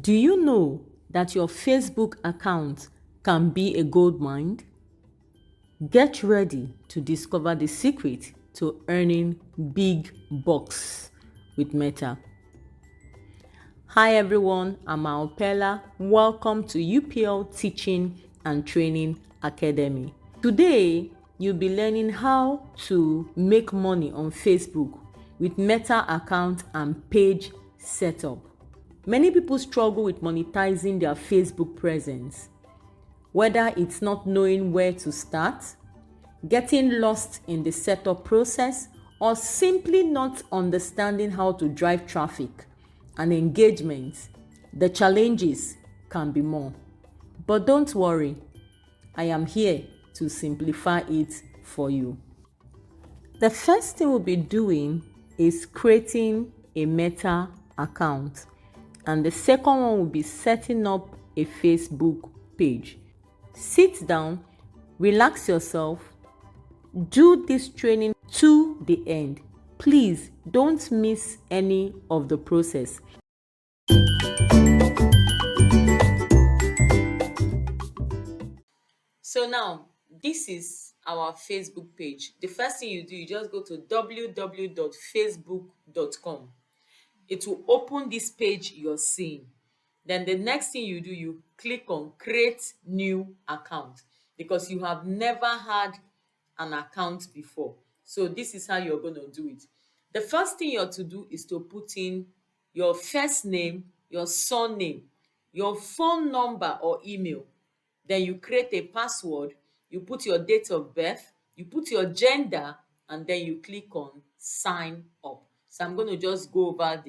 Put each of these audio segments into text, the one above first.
Do you know that your Facebook account can be a gold mine? Get ready to discover the secret to earning big bucks with Meta. Hi everyone, I'm Aopela. Welcome to UPL Teaching and Training Academy. Today, you'll be learning how to make money on Facebook with Meta account and page setup. Many people struggle with monetizing their Facebook presence, whether it's not knowing where to start, getting lost in the setup process, or simply not understanding how to drive traffic and engagement. The challenges can be more. But don't worry, I am here to simplify it for you. The first thing we'll be doing is creating a Meta account. And the second one will be setting up a Facebook page. Sit down, relax yourself, do this training to the end. Please don't miss any of the process. So now, this is our Facebook page. The first thing you do, you just go to www.facebook.com. It will open this page you're seeing. Then the next thing you do, you click on create new account because you have never had an account before. So this is how you're going to do it. The first thing you're to do is to put in your first name, your surname, your phone number or email. Then you create a password, you put your date of birth, you put your gender, and then you click on sign up. So I'm going to just go over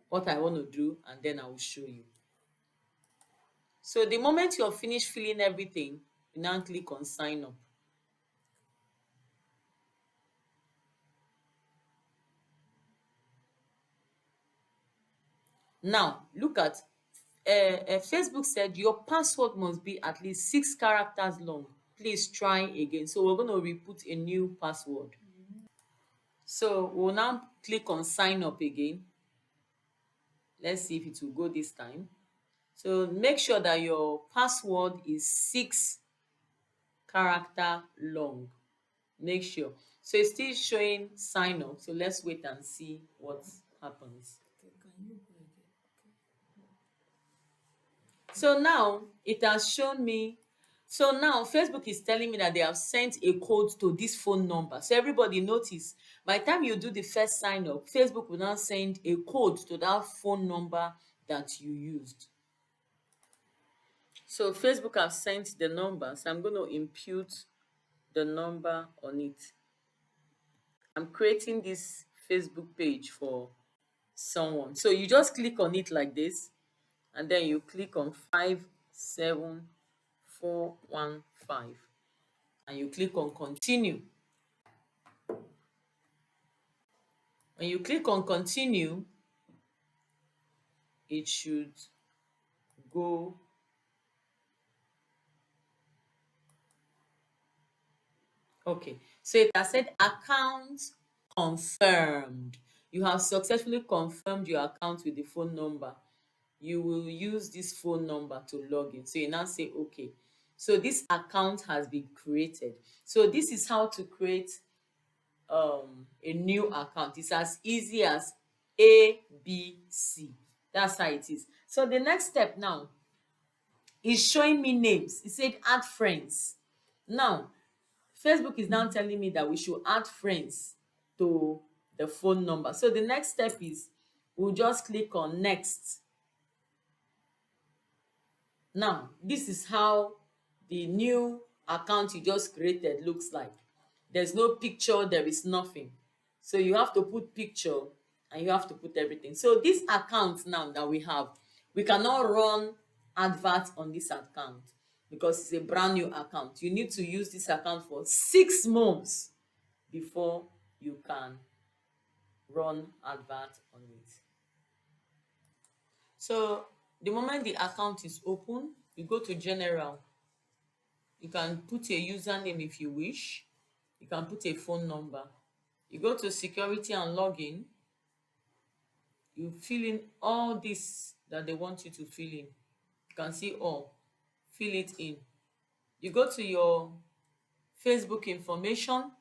what I want to do, and then I will show you. So the moment you're finished filling everything, you now click on sign up. Now look at Facebook said your password must be at least 6 characters long. Please try again. So we're going to re-put a new password. So we'll now click on sign up again. Let's see if it will go this time. So make sure that your password is 6 character long. Make sure. So it's still showing sign up. So let's wait and see what happens. So now it has shown me. So now Facebook is telling me that they have sent a code to this phone number. So everybody notice, by the time you do the first sign up, Facebook will now send a code to that phone number that you used. So Facebook has sent the number. So I'm going to impute the number on it. I'm creating this Facebook page for someone. So you just click on it like this, and then you click on 57415, and you click on continue. When you click on continue, it should go. Okay, so it has said account confirmed. You have successfully confirmed your account with the phone number. You will use this phone number to log in. So you now say okay. So this account has been created. So this is how to create a new account. It's as easy as ABC. That's how it is. So the next step now is showing me names. It said add friends. Now Facebook is now telling me that we should add friends to the phone number. So the next step is we'll just click on next. Now this is how the new account you just created looks like. There's no picture, there is nothing. So you have to put picture and you have to put everything. So this account now that we have, we cannot run adverts on this account because it's a brand new account. You need to use this account for 6 months before you can run advert on it. So the moment the account is open, you go to general. You can put a username if you wish. You can put a phone number. You go to security and login. You fill in all these that they want you to fill in. You can see all, fill it in. You go to your Facebook information,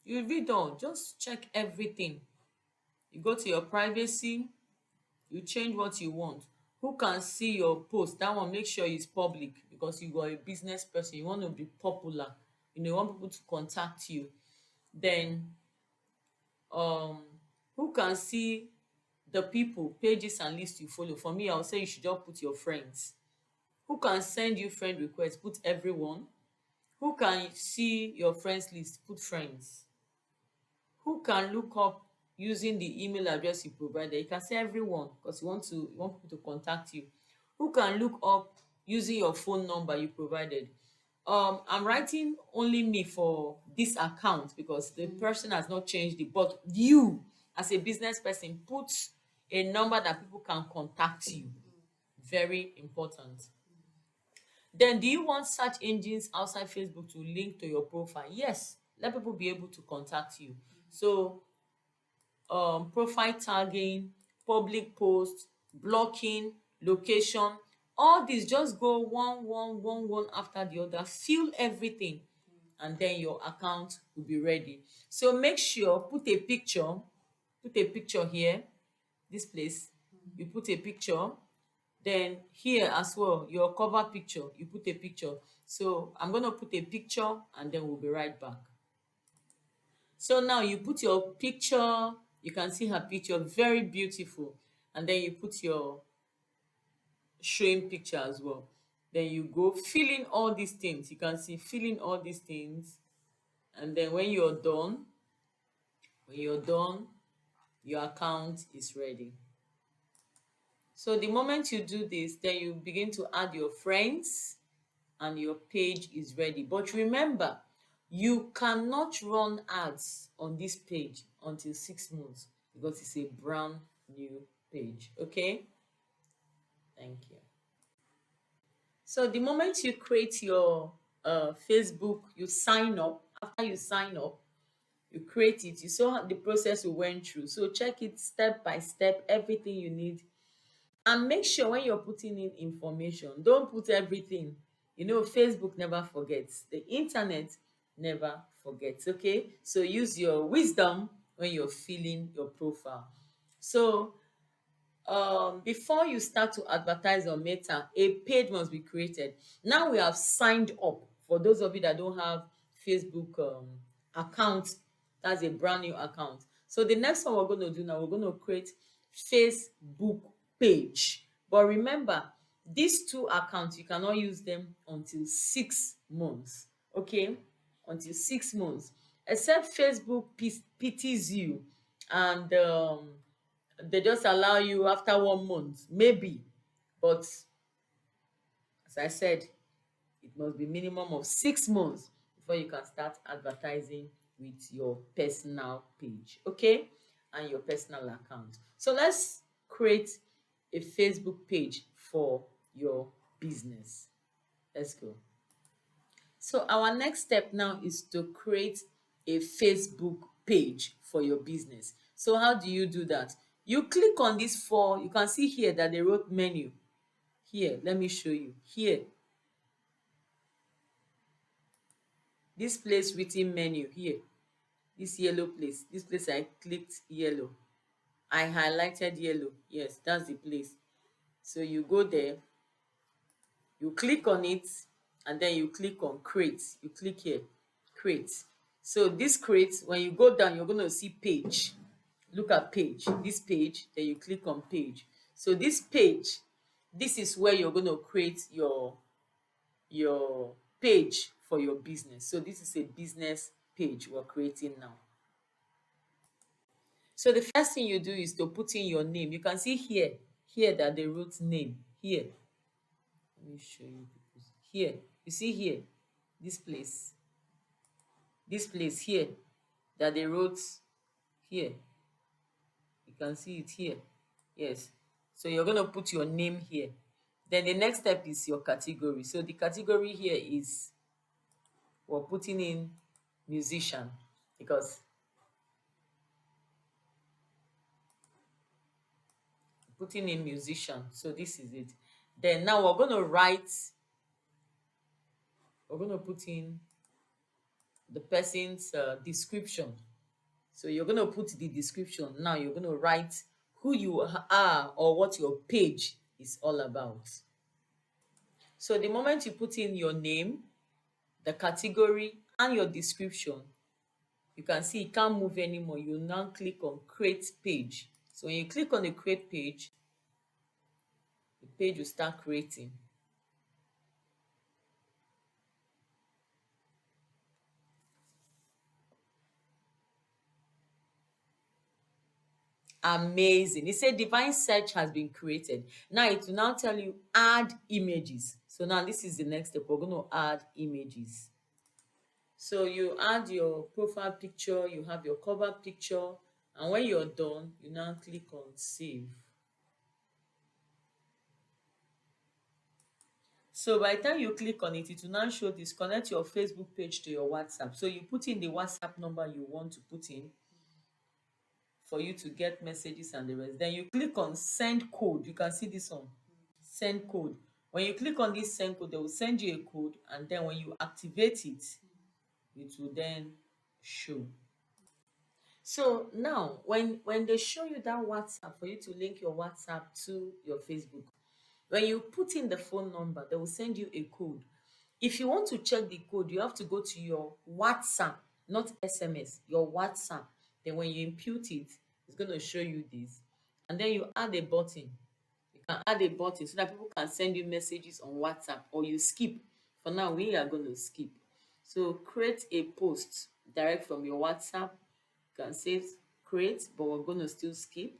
you read all, just check everything. You go to your privacy, you change what you want. Who can see your post? That one, make sure it's public, because you are a business person, you want to be popular, you want people to contact you. Then um who can see the people, pages and lists you follow? For me, I'll say you should just put your friends. Who can send you friend requests? Put everyone. Who can see your friends list? Put friends. Who can look up using the email address you provided? You can say everyone, because you want people to contact you. Who can look up using your phone number you provided? I'm writing only me for this account because the person has not changed it, but you as a business person, put a number that people can contact you. Very important. Then, do you want search engines outside Facebook to link to your profile? Yes, let people be able to contact you. So profile tagging, public posts, blocking, location, all this, just go one after the other, fill everything, and then your account will be ready. So make sure, put a picture here, this place, you put a picture. Then here as well, your cover picture, you put a picture. So I'm going to put a picture and then we'll be right back. So now you put your picture, you can see her picture, very beautiful. And then you put your showing picture as well. Then you go fill in all these things. You can see fill in all these things. And then when you're done, your account is ready. So the moment you do this, then you begin to add your friends and your page is ready. But remember, you cannot run ads on this page until 6 months, because it's a brand new page. Okay, thank you. So the moment you create your Facebook, you sign up. After you sign up, you create it, you saw the process we went through. So check it step by step, everything you need. And make sure when you're putting in information, don't put everything. Facebook never forgets. The internet never forgets. Okay, so use your wisdom when you're filling your profile. So before you start to advertise on Meta, a page must be created. Now we have signed up. For those of you that don't have Facebook account, that's a brand new account. So the next one we're going to do now, we're going to create Facebook page. But remember, these two accounts, you cannot use them until 6 months. Okay, until 6 months, except Facebook pities you, and they just allow you after 1 month, maybe. But as I said, it must be minimum of 6 months before you can start advertising with your personal page, okay, and your personal account. So let's create a Facebook page for your business. Let's go. So our next step now is to create a Facebook page for your business. So how do you do that? You click on these four. You can see here that they wrote menu. Here, let me show you. Here, this place written menu here. This yellow place. This place I clicked yellow. I highlighted yellow. Yes, that's the place. So you go there, you click on it, and then you click on create. You click here, create. So this create, when you go down, you're going to see page. Look at page, this page, then you click on page. So this page, this is where you're going to create your page for your business. So this is a business page we're creating now. So the first thing you do is to put in your name. You can see here that they wrote name here. Let me show you people. Here, you see here, this place here that they wrote here. You can see it here. Yes. So you're going to put your name here. Then the next step is your category. So the category here is, we're putting in musician, because putting in musician. So this is it. Then now we're going to write, we're going to put in the person's description. So you're going to put the description. Now you're going to write who you are or what your page is all about. So the moment you put in your name, the category, and your description, you can see it can't move anymore. You now click on create page. So when you click on the create page, the page will start creating. Amazing. It said divine search has been created. Now it will now tell you add images. So now this is the next step. We're going to add images. So you add your profile picture, you have your cover picture, and when you're done, you now click on save. So by the time you click on it, it will now show this, connect your Facebook page to your WhatsApp. So you put in the WhatsApp number you want to put in for you to get messages and the rest. Then you click on send code. You can see this one, send code. When you click on this send code, they will send you a code, and then when you activate it, it will then show. So now when they show you that WhatsApp for you to link your WhatsApp to your Facebook, when you put in the phone number, they will send you a code. If you want to check the code, you have to go to your WhatsApp, not SMS, your WhatsApp. Then when you input it, it's going to show you this. And then you add a button. You can add a button so that people can send you messages on WhatsApp, or you skip. For now, we are going to skip. So create a post direct from your WhatsApp. You can say create, but we're going to still skip.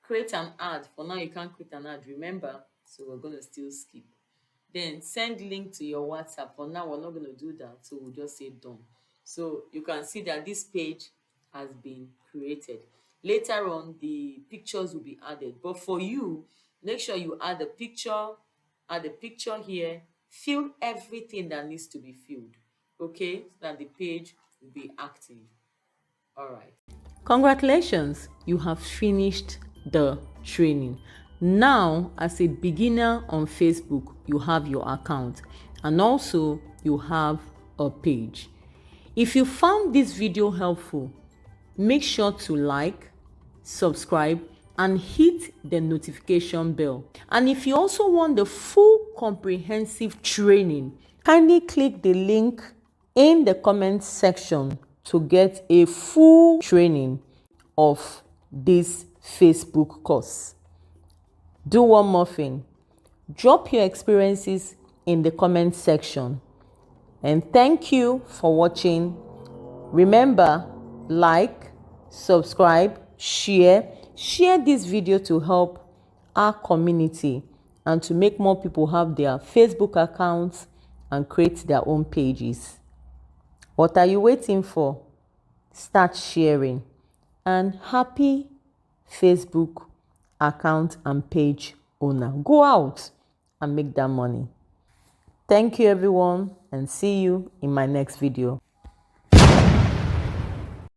Create an ad. For now, you can't create an ad, remember, so we're going to still skip. Then send link to your WhatsApp. For now, we're not going to do that, so we'll just say done. So you can see that this page has been created. Later on, the pictures will be added, but for you, make sure you add the picture here, fill everything that needs to be filled, okay, so that the page will be active. All right. Congratulations, you have finished the training. Now, as a beginner on Facebook, you have your account, and also you have a page. If you found this video helpful, make sure to like, subscribe, and hit the notification bell. And if you also want the full comprehensive training, kindly click the link in the comment section to get a full training of this Facebook course. Do one more thing. Drop your experiences in the comment section. And thank you for watching. Remember, like, subscribe, share this video to help our community and to make more people have their Facebook accounts and create their own pages. What are you waiting for? Start sharing. And happy Facebook account and page owner. Go out and make that money. Thank you everyone, and see you in my next video.